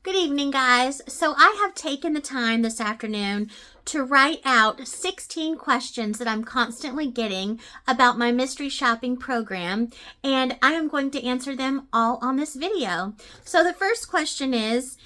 Good evening, guys. So I have taken the time this afternoon to write out 16 questions that I'm constantly getting about my mystery shopping program, and I am going to answer them all on this video. So the first question is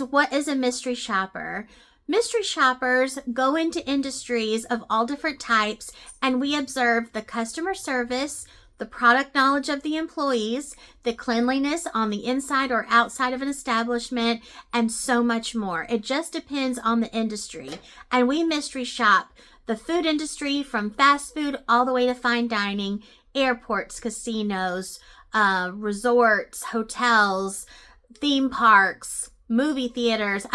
what is a mystery shopper? Mystery shoppers go into industries of all different types, and we observe the customer service, the product knowledge of the employees, the cleanliness on the inside or outside of an establishment, and so much more. It just depends on the industry. And we mystery shop the food industry from fast food all the way to fine dining, airports, casinos, resorts, hotels, theme parks, movie theaters,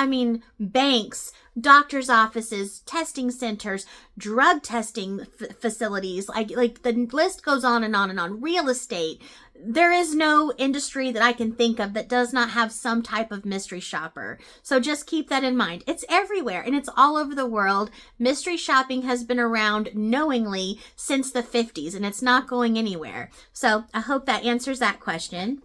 banks, doctor's offices, testing centers, drug testing facilities, like the list goes on and on and on. Real estate. There is no industry that I can think of that does not have some type of mystery shopper. So just keep that in mind. It's everywhere and it's all over the world. Mystery shopping has been around knowingly since the 50s and it's not going anywhere. So I hope that answers that question.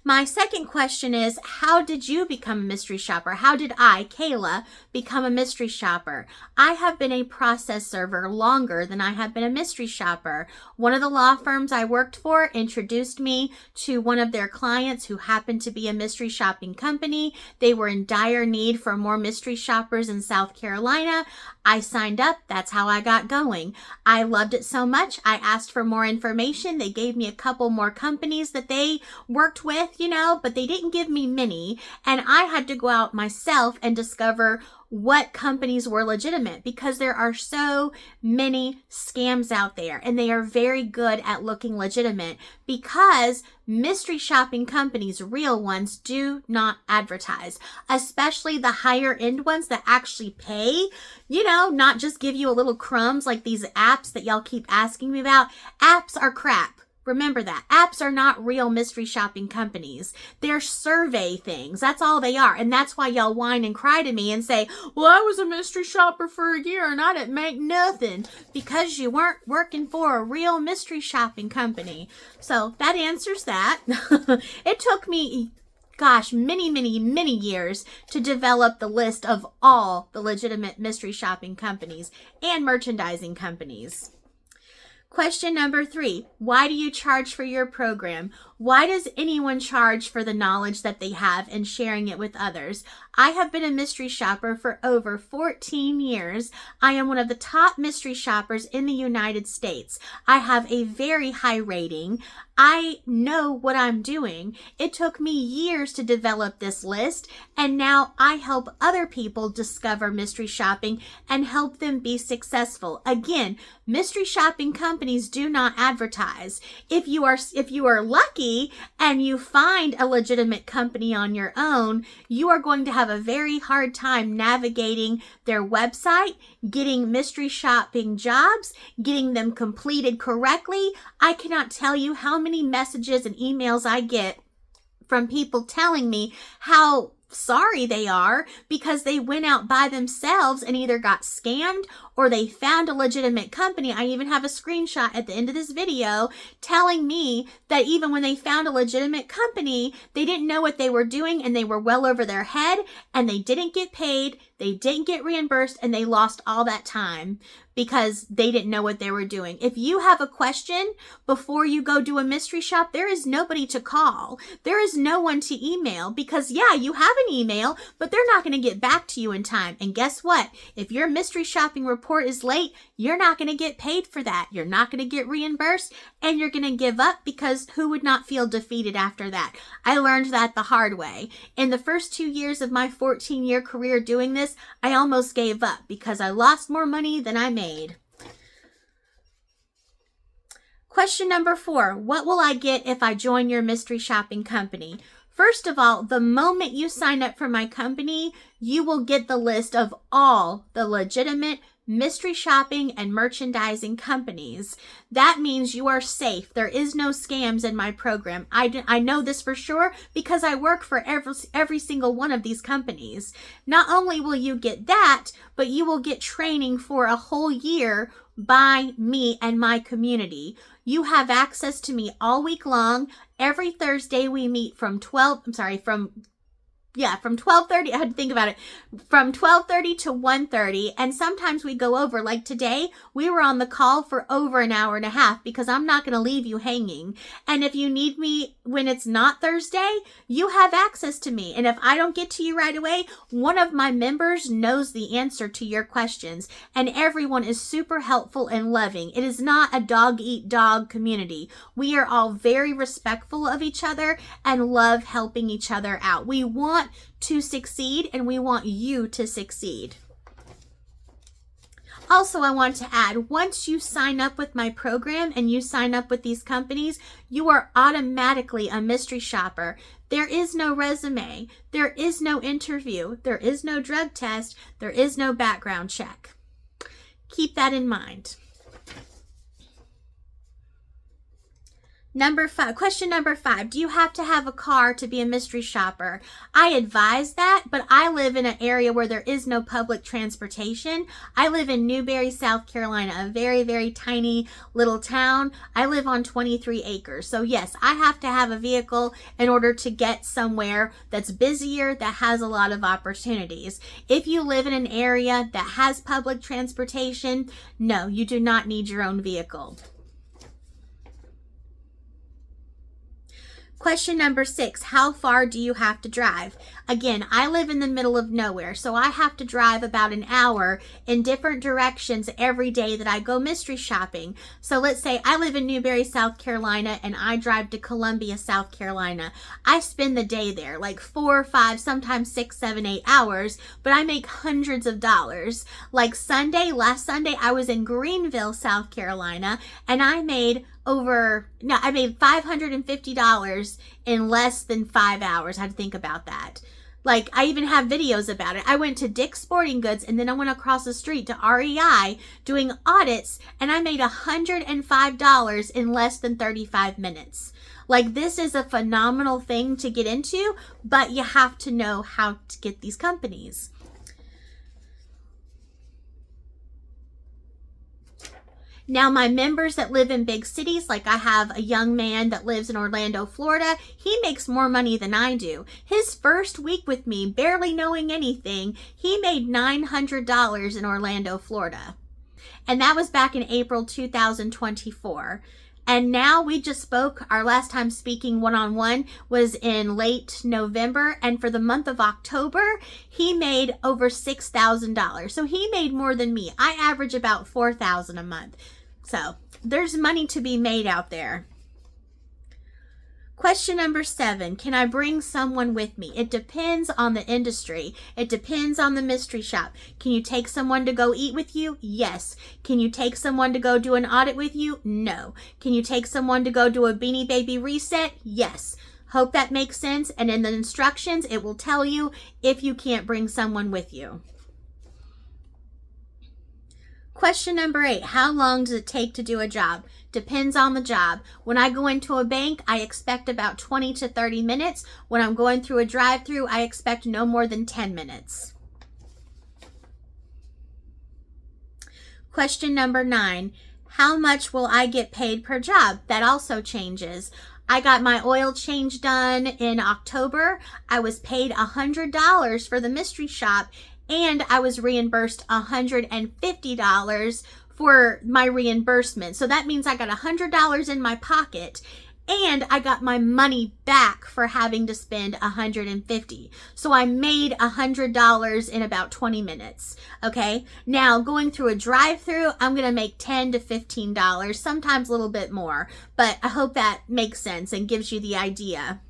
My second question is, how did you become a mystery shopper? How did I, Kayla, become a mystery shopper? I have been a process server longer than I have been a mystery shopper. One of the law firms I worked for introduced me to one of their clients who happened to be a mystery shopping company. They were in dire need for more mystery shoppers in South Carolina. I signed up. That's how I got going. I loved it so much. I asked for more information. They gave me a couple more companies that they worked with, but they didn't give me many. And I had to go out myself and discover what companies were legitimate because there are so many scams out there and they are very good at looking legitimate because mystery shopping companies, real ones, do not advertise, especially the higher end ones that actually pay, not just give you a little crumbs like these apps that y'all keep asking me about. Apps are crap. Remember that. Apps are not real mystery shopping companies. They're survey things. That's all they are. And that's why y'all whine and cry to me and say, well, I was a mystery shopper for a year and I didn't make nothing because you weren't working for a real mystery shopping company. So that answers that. It took me many years to develop the list of all the legitimate mystery shopping companies and merchandising companies. Question number 3, why do you charge for your program? Why does anyone charge for the knowledge that they have and sharing it with others? I have been a mystery shopper for over 14 years. I am one of the top mystery shoppers in the United States. I have a very high rating. I know what I'm doing. It took me years to develop this list, and now I help other people discover mystery shopping and help them be successful. Again, mystery shopping companies do not advertise. If you are lucky and you find a legitimate company on your own, you are going to have a very hard time navigating their website, getting mystery shopping jobs, getting them completed correctly. I cannot tell you how many messages and emails I get from people telling me how sorry they are because they went out by themselves and either got scammed or they found a legitimate company. I even have a screenshot at the end of this video telling me that even when they found a legitimate company, they didn't know what they were doing and they were well over their head and they didn't get paid, they didn't get reimbursed, and they lost all that time because they didn't know what they were doing. If you have a question before you go do a mystery shop, there is nobody to call. There is no one to email because, yeah, you have an email, but they're not going to get back to you in time. And guess what? If your mystery shopping report is late, you're not going to get paid for that. You're not going to get reimbursed, and you're going to give up because who would not feel defeated after that? I learned that the hard way. In the first 2 years of my 14-year career doing this, I almost gave up because I lost more money than I made. Question number 4, what will I get if I join your mystery shopping company? First of all, the moment you sign up for my company, you will get the list of all the legitimate mystery shopping and merchandising companies. That means you are safe. There is no scams in my program. I know this for sure because I work for every single one of these companies. Not only will you get that, but you will get training for a whole year by me and my community. You have access to me all week long. Every Thursday we meet from from 12:30, I had to think about it, from 12:30 to 1:30, and sometimes we go over. Like today, we were on the call for over an hour and a half because I'm not going to leave you hanging. And if you need me when it's not Thursday, you have access to me. And if I don't get to you right away, one of my members knows the answer to your questions. And everyone is super helpful and loving. It is not a dog-eat-dog community. We are all very respectful of each other and love helping each other out. We want to succeed, and we want you to succeed. Also, I want to add, once you sign up with my program and you sign up with these companies, you are automatically a mystery shopper. There is no resume. There is no interview. There is no drug test. There is no background check. Keep that in mind. Question number 5. Do you have to have a car to be a mystery shopper? I advise that, but I live in an area where there is no public transportation. I live in Newberry, South Carolina, a very, very tiny little town. I live on 23 acres. So yes, I have to have a vehicle in order to get somewhere that's busier, that has a lot of opportunities. If you live in an area that has public transportation, no, you do not need your own vehicle. Question number 6, how far do you have to drive? Again, I live in the middle of nowhere, so I have to drive about an hour in different directions every day that I go mystery shopping. So let's say I live in Newberry, South Carolina, and I drive to Columbia, South Carolina. I spend the day there, like 4, 5, sometimes 6, 7, 8 hours, but I make hundreds of dollars. Like last Sunday, I was in Greenville, South Carolina, and I made $550 in less than 5 hours. I had to think about that. Like, I even have videos about it. I went to Dick's Sporting Goods, and then I went across the street to REI doing audits, and I made $105 in less than 35 minutes. Like, this is a phenomenal thing to get into, but you have to know how to get these companies. Now, my members that live in big cities, like I have a young man that lives in Orlando, Florida, he makes more money than I do. His first week with me, barely knowing anything, he made $900 in Orlando, Florida. And that was back in April 2024. And now we just spoke, our last time speaking one-on-one was in late November. And for the month of October, he made over $6,000. So he made more than me. I average about $4,000 a month. So there's money to be made out there. Question number 7, can I bring someone with me? It depends on the industry. It depends on the mystery shop. Can you take someone to go eat with you? Yes. Can you take someone to go do an audit with you? No. Can you take someone to go do a Beanie Baby reset? Yes. Hope that makes sense. And in the instructions, it will tell you if you can't bring someone with you. Question number 8, how long does it take to do a job? Depends on the job. When I go into a bank, I expect about 20 to 30 minutes. When I'm going through a drive-through, I expect no more than 10 minutes. Question number 9, how much will I get paid per job? That also changes. I got my oil change done in October. I was paid $100 for the mystery shop, and I was reimbursed $150 for my reimbursement. So that means I got $100 in my pocket, and I got my money back for having to spend $150. So I made $100 in about 20 minutes. Okay. Now going through a drive-through, I'm going to make $10 to $15, sometimes a little bit more, but I hope that makes sense and gives you the idea.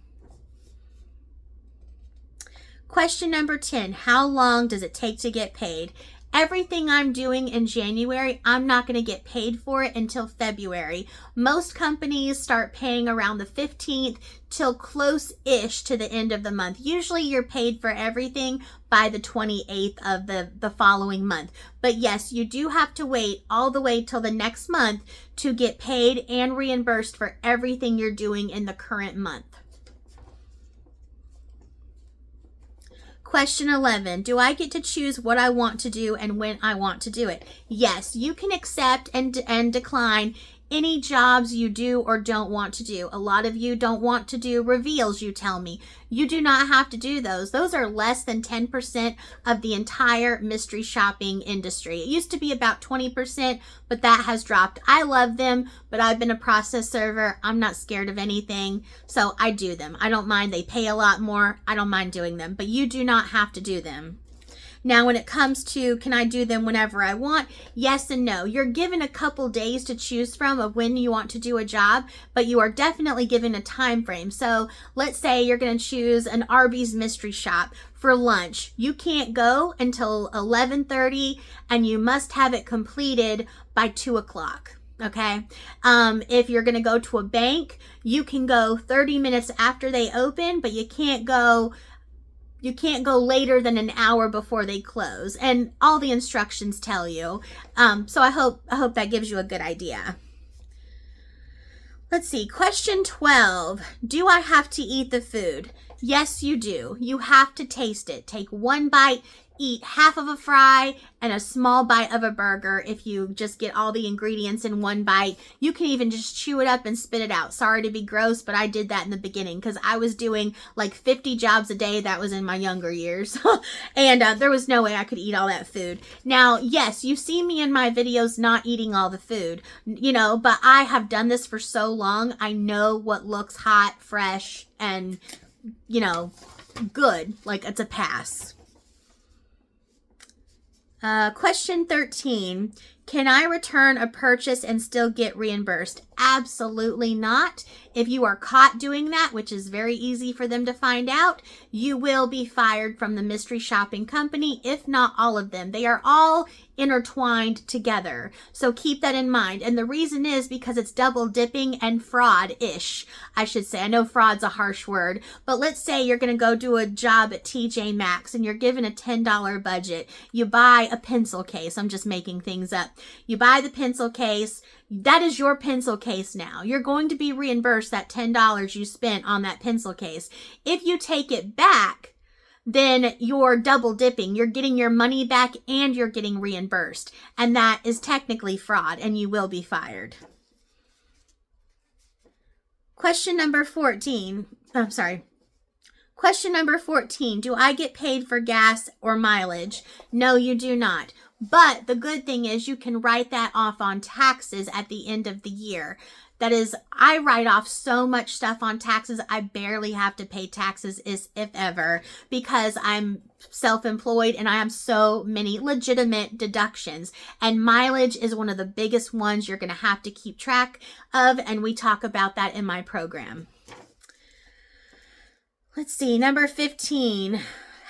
Question number 10, how long does it take to get paid? Everything I'm doing in January, I'm not going to get paid for it until February. Most companies start paying around the 15th till close-ish to the end of the month. Usually you're paid for everything by the 28th of the following month. But yes, you do have to wait all the way till the next month to get paid and reimbursed for everything you're doing in the current month. Question 11, do I get to choose what I want to do and when I want to do it? Yes, you can accept and decline any jobs you do or don't want to do. A lot of you don't want to do reveals, you tell me. You do not have to do those. Those are less than 10% of the entire mystery shopping industry. It used to be about 20%, but that has dropped. I love them, but I've been a process server. I'm not scared of anything, so I do them. I don't mind. They pay a lot more. I don't mind doing them, but you do not have to do them. Now, when it comes to, can I do them whenever I want? Yes and no. You're given a couple days to choose from of when you want to do a job, but you are definitely given a time frame. So let's say you're going to choose an Arby's mystery shop for lunch. You can't go until 11:30 and you must have it completed by 2 o'clock. Okay. If you're going to go to a bank, you can go 30 minutes after they open, but you can't go later than an hour before they close, and all the instructions tell you. So I hope that gives you a good idea. Let's see, question 12. Do I have to eat the food? Yes, you do. You have to taste it. Take one bite, eat half of a fry and a small bite of a burger. If you just get all the ingredients in one bite, you can even just chew it up and spit it out. Sorry to be gross, but I did that in the beginning because I was doing like 50 jobs a day. That was in my younger years. And there was no way I could eat all that food. Now, yes, you see me in my videos not eating all the food, you know, but I have done this for so long. I know what looks hot, fresh, and, you know, good. Like, it's a pass. Question 13, can I return a purchase and still get reimbursed? Absolutely not. If you are caught doing that, which is very easy for them to find out, you will be fired from the mystery shopping company, if not all of them. They are all intertwined together. So keep that in mind. And the reason is because it's double dipping and fraud-ish, I should say. I know fraud's a harsh word, but let's say you're going to go do a job at TJ Maxx and you're given a $10 budget. You buy a pencil case. I'm just making things up. You buy the pencil case. That is your pencil case now. You're going to be reimbursed that $10 you spent on that pencil case. If you take it back, then you're double dipping. You're getting your money back and you're getting reimbursed. And that is technically fraud and you will be fired. Question number 14. Question number 14. Do I get paid for gas or mileage? No, you do not. But the good thing is you can write that off on taxes at the end of the year. That is, I write off so much stuff on taxes, I barely have to pay taxes, if ever, because I'm self-employed and I have so many legitimate deductions. And mileage is one of the biggest ones you're going to have to keep track of, and we talk about that in my program. Let's see, number 15.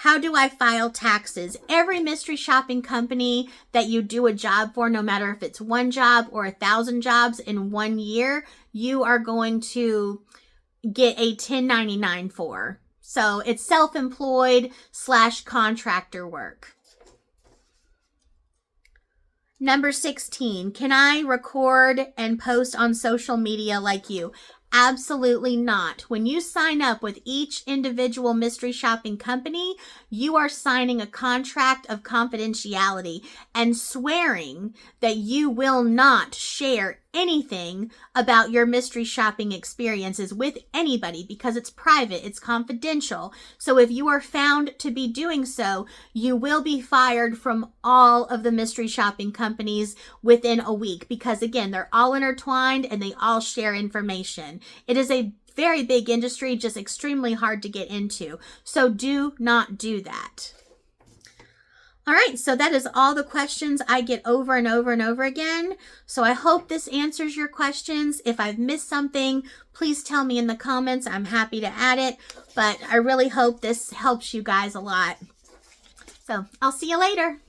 How do I file taxes? Every mystery shopping company that you do a job for, no matter if it's one job or 1,000 jobs in 1 year, you are going to get a 1099 for. So it's self-employed / contractor work. Number 16, can I record and post on social media like you? Absolutely not. When you sign up with each individual mystery shopping company, you are signing a contract of confidentiality and swearing that you will not share anything about your mystery shopping experiences with anybody because it's private, it's confidential. So if you are found to be doing so, you will be fired from all of the mystery shopping companies within a week because, again, they're all intertwined and they all share information. It is a very big industry, just extremely hard to get into. So do not do that. All right, so that is all the questions I get over and over and over again. So I hope this answers your questions. If I've missed something, please tell me in the comments. I'm happy to add it, but I really hope this helps you guys a lot. So I'll see you later.